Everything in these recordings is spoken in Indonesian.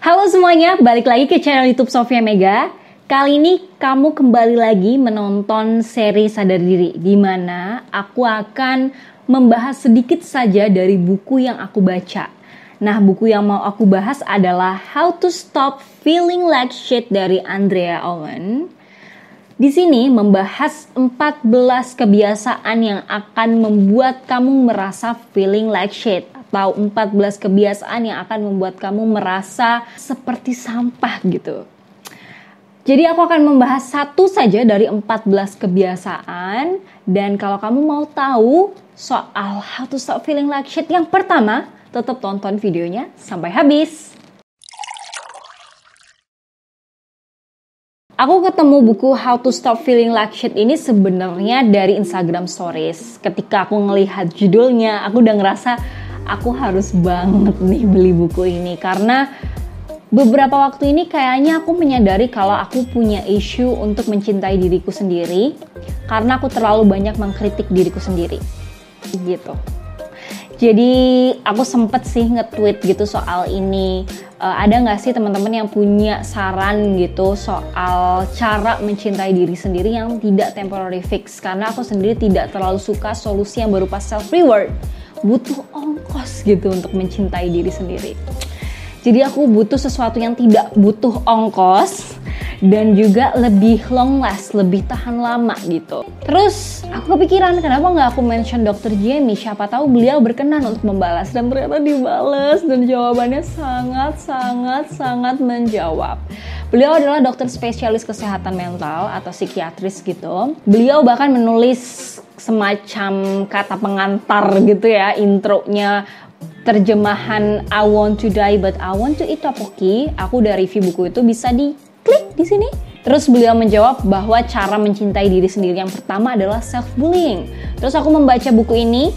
Halo semuanya, balik lagi ke channel YouTube Sofia Mega. Kali ini kamu kembali lagi menonton seri Sadar Diri, di mana aku akan membahas sedikit saja dari buku yang aku baca. Nah, buku yang mau aku bahas adalah How to Stop Feeling Like Shit dari Andrea Owen. Di sini membahas 14 kebiasaan yang akan membuat kamu merasa feeling like shit, atau 14 kebiasaan yang akan membuat kamu merasa seperti sampah gitu. Jadi aku akan membahas satu saja dari 14 kebiasaan, dan kalau kamu mau tahu soal how to stop feeling like shit yang pertama, tetap tonton videonya sampai habis. Aku ketemu buku How to Stop Feeling Like Shit ini sebenarnya dari Instagram Stories. Ketika aku ngelihat judulnya, aku udah ngerasa aku harus banget nih beli buku ini. Karena beberapa waktu ini kayaknya aku menyadari kalau aku punya issue untuk mencintai diriku sendiri. Karena aku terlalu banyak mengkritik diriku sendiri. Gitu. Jadi aku sempet sih nge-tweet gitu soal ini. Ada gak sih teman-teman yang punya saran gitu soal cara mencintai diri sendiri yang tidak temporary fix? Karena aku sendiri tidak terlalu suka solusi yang berupa self-reward. Butuh ongkos gitu untuk mencintai diri sendiri. Jadi aku butuh sesuatu yang tidak butuh ongkos dan juga lebih long last, lebih tahan lama gitu. Terus aku kepikiran kenapa nggak aku mention Dr. Jamie, siapa tahu beliau berkenan untuk membalas, dan ternyata dibalas dan jawabannya sangat menjawab. Beliau adalah dokter spesialis kesehatan mental atau psikiatris gitu. Beliau bahkan menulis semacam kata pengantar gitu ya, intronya, terjemahan I want to die but I want to eat tteokbokki. Aku udah review buku itu, bisa diklik di sini. Terus beliau menjawab bahwa cara mencintai diri sendiri yang pertama adalah self-bullying. Terus aku membaca buku ini,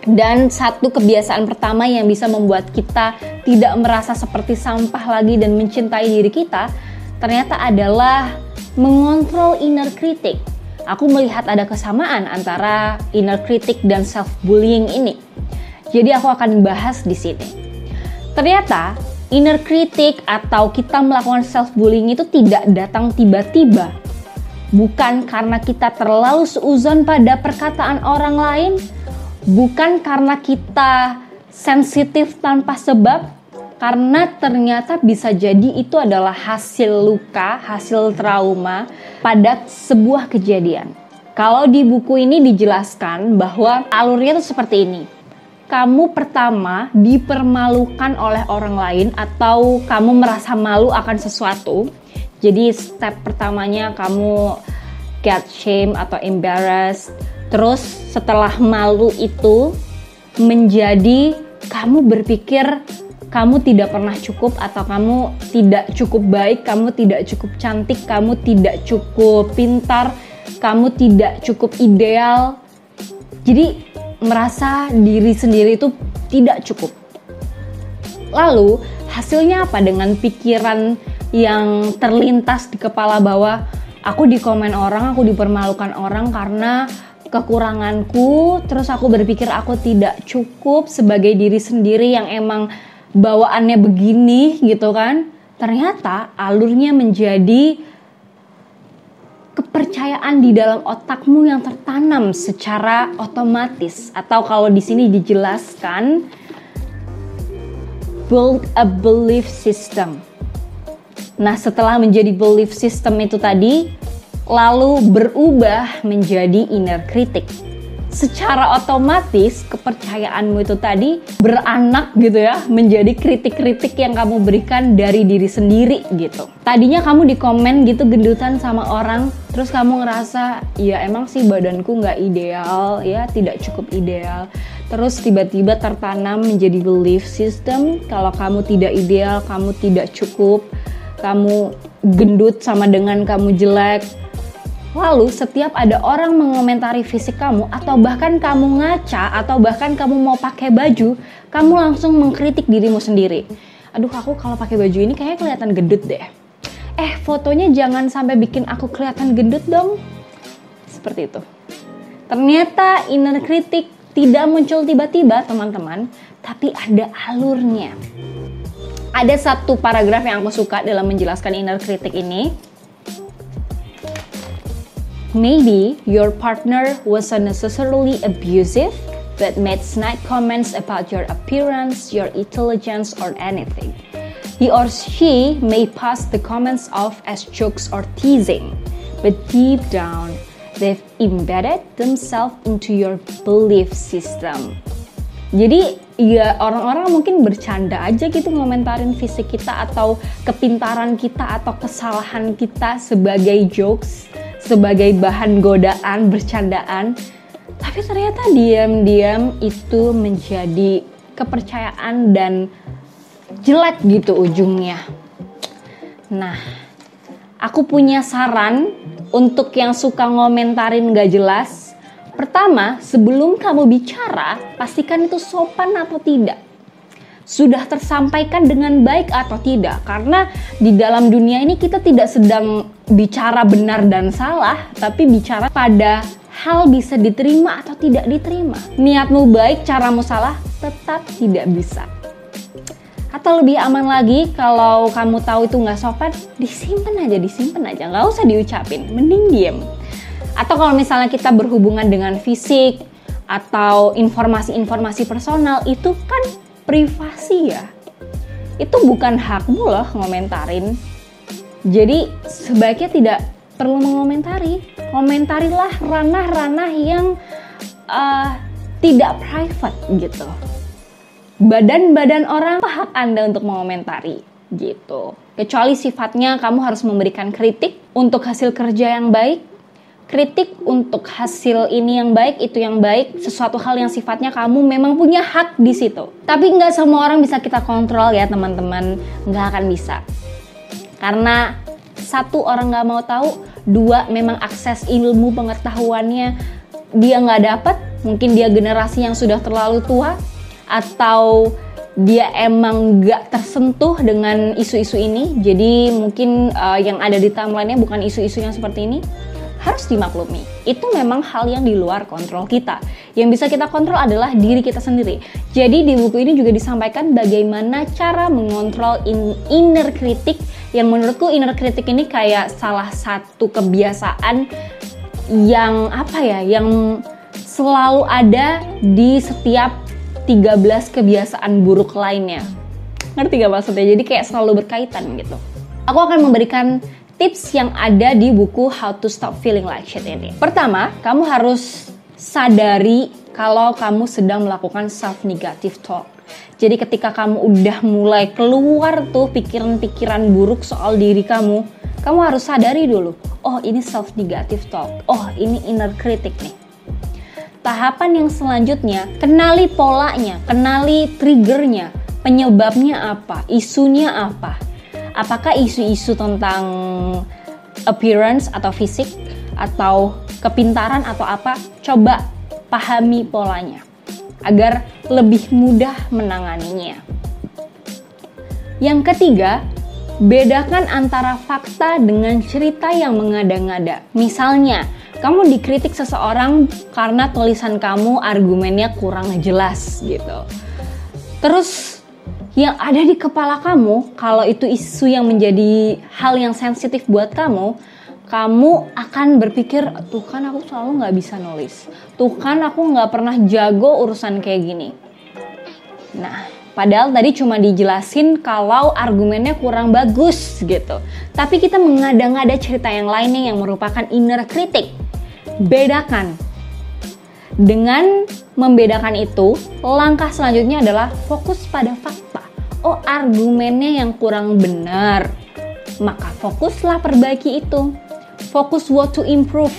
dan satu kebiasaan pertama yang bisa membuat kita tidak merasa seperti sampah lagi dan mencintai diri kita, ternyata adalah mengontrol inner critic. Aku melihat ada kesamaan antara inner critic dan self-bullying ini. Jadi aku akan bahas di sini. Ternyata inner critic atau kita melakukan self-bullying itu tidak datang tiba-tiba. Bukan karena kita terlalu seuzon pada perkataan orang lain, bukan karena kita sensitif tanpa sebab, karena ternyata bisa jadi itu adalah hasil luka, hasil trauma pada sebuah kejadian. Kalau di buku ini dijelaskan bahwa alurnya itu seperti ini. Kamu pertama dipermalukan oleh orang lain atau kamu merasa malu akan sesuatu. Jadi step pertamanya kamu get shame atau embarrassed. Terus setelah malu itu menjadi kamu berpikir kamu tidak pernah cukup, atau kamu tidak cukup baik, kamu tidak cukup cantik, kamu tidak cukup pintar, kamu tidak cukup ideal. Jadi merasa diri sendiri itu tidak cukup. Lalu hasilnya apa dengan pikiran yang terlintas di kepala bahwa aku dikomen orang, aku dipermalukan orang karena kekuranganku, terus aku berpikir aku tidak cukup sebagai diri sendiri yang emang bawaannya begini gitu kan. Ternyata alurnya menjadi kepercayaan di dalam otakmu yang tertanam secara otomatis, atau kalau di sini dijelaskan build a belief system. Nah, setelah menjadi belief system itu tadi, lalu berubah menjadi inner critic. Secara otomatis kepercayaanmu itu tadi beranak gitu ya, menjadi kritik-kritik yang kamu berikan dari diri sendiri gitu. Tadinya kamu dikomen gitu gendutan sama orang, terus kamu ngerasa ya emang sih badanku nggak ideal ya, tidak cukup ideal. Terus tiba-tiba tertanam menjadi belief system kalau kamu tidak ideal, kamu tidak cukup, kamu gendut sama dengan kamu jelek. Lalu setiap ada orang mengomentari fisik kamu, atau bahkan kamu ngaca, atau bahkan kamu mau pakai baju, kamu langsung mengkritik dirimu sendiri. Aduh, aku kalau pakai baju ini kayaknya kelihatan gendut deh. Fotonya jangan sampai bikin aku kelihatan gendut dong. Seperti itu. Ternyata inner critic tidak muncul tiba-tiba teman-teman, tapi ada alurnya. Ada satu paragraf yang aku suka dalam menjelaskan inner critic ini. Maybe your partner wasn't necessarily abusive, but made snide comments about your appearance, your intelligence, or anything. He or she may pass the comments off as jokes or teasing, but deep down, they've embedded themselves into your belief system. Jadi ya orang-orang mungkin bercanda aja gitu ngomentarin fisik kita atau kepintaran kita atau kesalahan kita sebagai jokes, sebagai bahan godaan, bercandaan. Tapi ternyata diam-diam itu menjadi kepercayaan dan jelek gitu ujungnya. Nah, aku punya saran untuk yang suka ngomentarin gak jelas. Pertama, sebelum kamu bicara, pastikan itu sopan atau tidak. Sudah tersampaikan dengan baik atau tidak. Karena di dalam dunia ini kita tidak sedang bicara benar dan salah, tapi bicara pada hal bisa diterima atau tidak diterima. Niatmu baik, caramu salah, tetap tidak bisa. Atau lebih aman lagi, kalau kamu tahu itu nggak sopan, disimpan aja, nggak usah diucapin, mending diem. Atau kalau misalnya kita berhubungan dengan fisik atau informasi-informasi personal, itu kan privasi ya. Itu bukan hakmu loh ngomentarin. Jadi sebaiknya tidak perlu mengomentari. Komentarilah ranah-ranah yang tidak private gitu. Badan-badan orang, hak Anda untuk mengomentari gitu. Kecuali sifatnya kamu harus memberikan kritik untuk hasil kerja yang baik, kritik untuk hasil ini yang baik, itu yang baik, sesuatu hal yang sifatnya kamu memang punya hak di situ. Tapi nggak semua orang bisa kita kontrol ya teman-teman, nggak akan bisa. Karena satu, orang nggak mau tahu, dua, memang akses ilmu pengetahuannya dia nggak dapat, mungkin dia generasi yang sudah terlalu tua, atau dia emang gak tersentuh dengan isu-isu ini. Jadi mungkin yang ada di timeline-nya bukan isu-isu yang seperti ini. Harus dimaklumi, itu memang hal yang di luar kontrol kita. Yang bisa kita kontrol adalah diri kita sendiri. Jadi di buku ini juga disampaikan bagaimana cara mengontrol inner critic. Yang menurutku inner critic ini kayak salah satu kebiasaan yang yang selalu ada di setiap 13 kebiasaan buruk lainnya. Ngerti gak maksudnya? Jadi kayak selalu berkaitan gitu. Aku akan memberikan tips yang ada di buku How to Stop Feeling Like Shit ini. Pertama, kamu harus sadari kalau kamu sedang melakukan self-negative talk. Jadi ketika kamu udah mulai keluar tuh pikiran-pikiran buruk soal diri kamu harus sadari dulu. Oh, ini self-negative talk. Oh, ini inner critic nih. Tahapan yang selanjutnya, kenali polanya, kenali triggernya, penyebabnya apa, isunya apa. Apakah isu-isu tentang appearance atau fisik, atau kepintaran atau apa, coba pahami polanya, agar lebih mudah menanganinya. Yang ketiga, bedakan antara fakta dengan cerita yang mengada-ngada. Misalnya, kamu dikritik seseorang karena tulisan kamu argumennya kurang jelas gitu. Terus yang ada di kepala kamu, kalau itu isu yang menjadi hal yang sensitif buat kamu akan berpikir, tuh kan aku selalu gak bisa nulis. Tuh kan aku gak pernah jago urusan kayak gini. Nah, padahal tadi cuma dijelasin kalau argumennya kurang bagus gitu. Tapi kita mengada-ngada cerita yang lainnya yang merupakan inner critic. Bedakan. Dengan membedakan itu, langkah selanjutnya adalah fokus pada fakta. Oh, argumennya yang kurang benar. Maka fokuslah perbaiki itu. Fokus what to improve.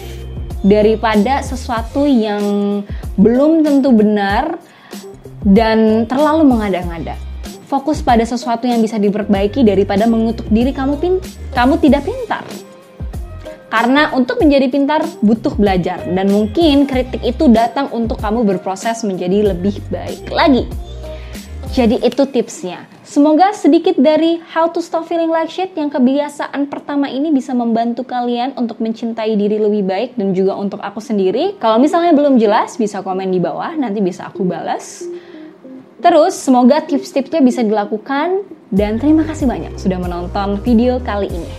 Daripada sesuatu yang belum tentu benar dan terlalu mengada-ngada. Fokus pada sesuatu yang bisa diperbaiki daripada mengutuk diri kamu tidak pintar. Karena untuk menjadi pintar butuh belajar, dan mungkin kritik itu datang untuk kamu berproses menjadi lebih baik lagi. Jadi itu tipsnya. Semoga sedikit dari How to Stop Feeling Like Shit yang kebiasaan pertama ini bisa membantu kalian untuk mencintai diri lebih baik, dan juga untuk aku sendiri. Kalau misalnya belum jelas, bisa komen di bawah, nanti bisa aku balas. Terus semoga tips-tipsnya bisa dilakukan Dan terima kasih banyak sudah menonton video kali ini.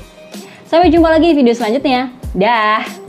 Sampai jumpa lagi di video selanjutnya. Dah.